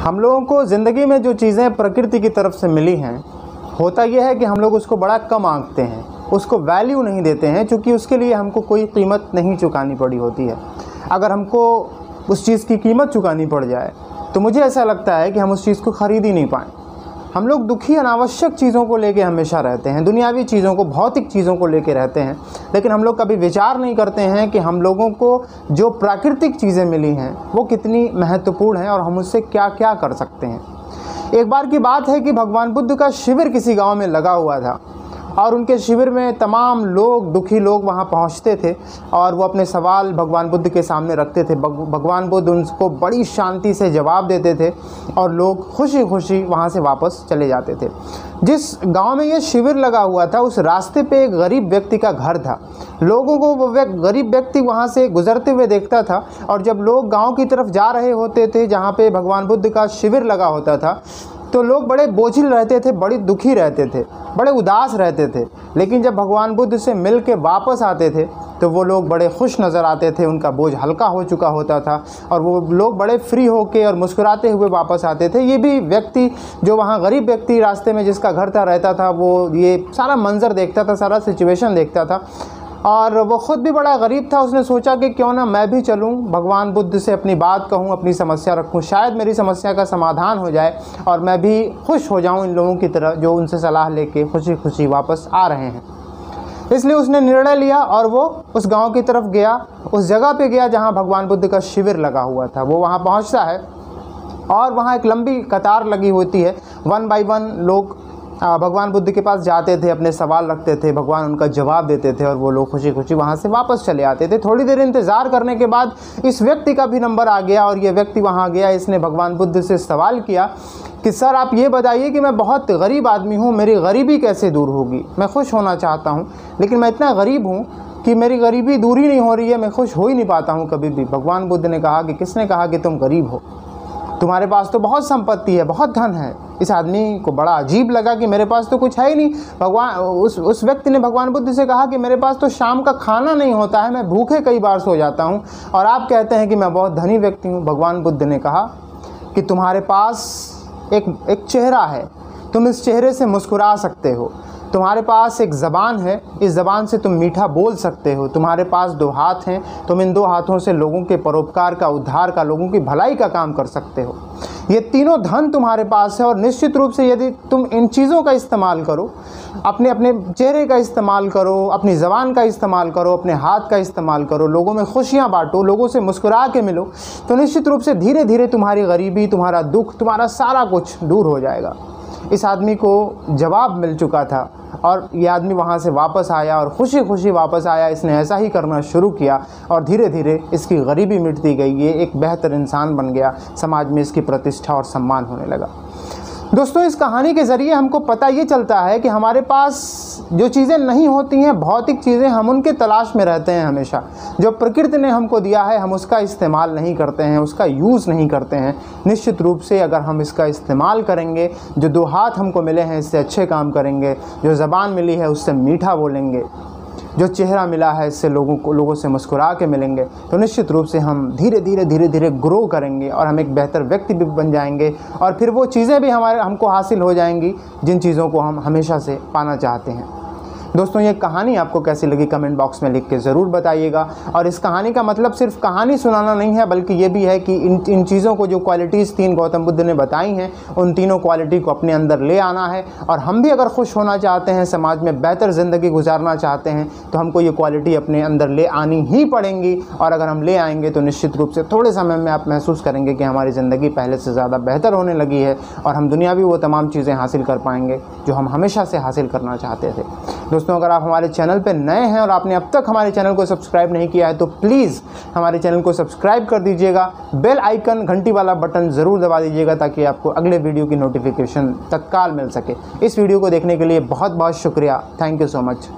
हम लोगों को ज़िंदगी में जो चीज़ें प्रकृति की तरफ से मिली हैं, होता यह है कि हम लोग उसको बड़ा कम आंकते हैं, उसको वैल्यू नहीं देते हैं, क्योंकि उसके लिए हमको कोई कीमत नहीं चुकानी पड़ी होती है। अगर हमको उस चीज़ की कीमत चुकानी पड़ जाए तो मुझे ऐसा लगता है कि हम उस चीज़ को ख़रीद ही नहीं पाएँ। हम लोग दुखी अनावश्यक चीज़ों को लेके हमेशा रहते हैं, दुनियावी चीज़ों को, भौतिक चीज़ों को लेके रहते हैं, लेकिन हम लोग कभी विचार नहीं करते हैं कि हम लोगों को जो प्राकृतिक चीज़ें मिली हैं वो कितनी महत्वपूर्ण हैं और हम उससे क्या क्या कर सकते हैं। एक बार की बात है कि भगवान बुद्ध का शिविर किसी गांव में लगा हुआ था और उनके शिविर में तमाम लोग, दुखी लोग वहां पहुंचते थे और वो अपने सवाल भगवान बुद्ध के सामने रखते थे। भगवान बुद्ध उनको बड़ी शांति से जवाब देते थे और लोग खुशी खुशी वहां से वापस चले जाते थे। जिस गांव में ये शिविर लगा हुआ था उस रास्ते पे एक गरीब व्यक्ति का घर था। लोगों को वो गरीब व्यक्ति वहाँ से गुजरते हुए देखता था और जब लोग गांव की तरफ जा रहे होते थे जहाँ पे भगवान बुद्ध का शिविर लगा होता था तो लोग बड़े बोझिल रहते थे, बड़ी दुखी रहते थे, बड़े उदास रहते थे। लेकिन जब भगवान बुद्ध से मिल के वापस आते थे तो वो लोग बड़े खुश नज़र आते थे, उनका बोझ हल्का हो चुका होता था और वो लोग बड़े फ्री होके और मुस्कुराते हुए वापस आते थे। ये भी व्यक्ति, जो वहाँ गरीब व्यक्ति रास्ते में जिसका घर था रहता था, वो ये सारा मंज़र देखता था, सारा सिचुएशन देखता था और वो ख़ुद भी बड़ा गरीब था। उसने सोचा कि क्यों ना मैं भी चलूं, भगवान बुद्ध से अपनी बात कहूं, अपनी समस्या रखूं, शायद मेरी समस्या का समाधान हो जाए और मैं भी खुश हो जाऊं इन लोगों की तरह जो उनसे सलाह लेके खुशी खुशी वापस आ रहे हैं। इसलिए उसने निर्णय लिया और वो उस गांव की तरफ गया, उस जगह पे गया जहां भगवान बुद्ध का शिविर लगा हुआ था। वो वहां पहुंचता है और वहां एक लंबी कतार लगी होती है। 1 बाय 1 लोग भगवान बुद्ध के पास जाते थे, अपने सवाल रखते थे, भगवान उनका जवाब देते थे और वो लोग खुशी खुशी वहाँ से वापस चले आते थे। थोड़ी देर इंतज़ार करने के बाद इस व्यक्ति का भी नंबर आ गया और ये व्यक्ति वहाँ गया। इसने भगवान बुद्ध से सवाल किया कि सर आप ये बताइए कि मैं बहुत गरीब आदमी हूँ, मेरी गरीबी कैसे दूर होगी? मैं खुश होना चाहता हूँ लेकिन मैं इतना गरीब हूँ कि मेरी गरीबी दूर ही नहीं हो रही है, मैं खुश हो ही नहीं पाता हूँ कभी भी। भगवान बुद्ध ने कहा कि किसने कहा कि तुम गरीब हो? तुम्हारे पास तो बहुत संपत्ति है, बहुत धन है। इस आदमी को बड़ा अजीब लगा कि मेरे पास तो कुछ है ही नहीं। उस व्यक्ति ने भगवान बुद्ध से कहा कि मेरे पास तो शाम का खाना नहीं होता है, मैं भूखे कई बार सो जाता हूँ और आप कहते हैं कि मैं बहुत धनी व्यक्ति हूँ। भगवान बुद्ध ने कहा कि तुम्हारे पास एक चेहरा है, तुम इस चेहरे से मुस्कुरा सकते हो, तुम्हारे पास एक ज़बान है, इस ज़बान से तुम मीठा बोल सकते हो, तुम्हारे पास 2 हाथ हैं, तुम इन 2 हाथों से लोगों के परोपकार का, उद्धार का, लोगों की भलाई का काम कर सकते हो। ये तीनों धन तुम्हारे पास है और निश्चित रूप से यदि तुम इन चीज़ों का इस्तेमाल करो, अपने चेहरे का इस्तेमाल करो, अपनी ज़बान का इस्तेमाल करो, अपने हाथ का इस्तेमाल करो, लोगों में खुशियाँ बांटो, लोगों से मुस्कुरा के मिलो, तो निश्चित रूप से धीरे धीरे तुम्हारी गरीबी, तुम्हारा दुख, तुम्हारा सारा कुछ दूर हो जाएगा। इस आदमी को जवाब मिल चुका था और ये आदमी वहाँ से वापस आया और खुशी खुशी वापस आया। इसने ऐसा ही करना शुरू किया और धीरे धीरे इसकी गरीबी मिटती गई। ये एक बेहतर इंसान बन गया, समाज में इसकी प्रतिष्ठा और सम्मान होने लगा। दोस्तों, इस कहानी के ज़रिए हमको पता ये चलता है कि हमारे पास जो चीज़ें नहीं होती हैं, भौतिक चीज़ें, हम उनके तलाश में रहते हैं हमेशा। जो प्रकृति ने हमको दिया है हम उसका इस्तेमाल नहीं करते हैं, उसका यूज़ नहीं करते हैं। निश्चित रूप से अगर हम इसका इस्तेमाल करेंगे, जो 2 हाथ हमको मिले हैं इससे अच्छे काम करेंगे, जो ज़बान मिली है उससे मीठा बोलेंगे, जो चेहरा मिला है इससे लोगों से मुस्कुरा के मिलेंगे, तो निश्चित रूप से हम धीरे धीरे ग्रो करेंगे और हम एक बेहतर व्यक्ति भी बन जाएंगे और फिर वो चीज़ें भी हमको हासिल हो जाएंगी जिन चीज़ों को हम हमेशा से पाना चाहते हैं। दोस्तों, ये कहानी आपको कैसी लगी कमेंट बॉक्स में लिख के ज़रूर बताइएगा। और इस कहानी का मतलब सिर्फ कहानी सुनाना नहीं है, बल्कि ये भी है कि इन चीज़ों को, जो क्वालिटीज़ 3 गौतम बुद्ध ने बताई हैं, उन तीनों क्वालिटी को अपने अंदर ले आना है। और हम भी अगर खुश होना चाहते हैं, समाज में बेहतर ज़िंदगी गुजारना चाहते हैं, तो हमको ये क्वालिटी अपने अंदर ले आनी ही पड़ेंगी। और अगर हम ले आएंगे तो निश्चित रूप से थोड़े समय में आप महसूस करेंगे कि हमारी ज़िंदगी पहले से ज़्यादा बेहतर होने लगी है और हम दुनियावी वो तमाम चीज़ें हासिल कर पाएंगे जो हम हमेशा से हासिल करना चाहते थे। दोस्तों, अगर आप हमारे चैनल पर नए हैं और आपने अब तक हमारे चैनल को सब्सक्राइब नहीं किया है तो प्लीज़ हमारे चैनल को सब्सक्राइब कर दीजिएगा। बेल आइकन, घंटी वाला बटन ज़रूर दबा दीजिएगा ताकि आपको अगले वीडियो की नोटिफिकेशन तत्काल मिल सके। इस वीडियो को देखने के लिए बहुत बहुत शुक्रिया। Thank you so much.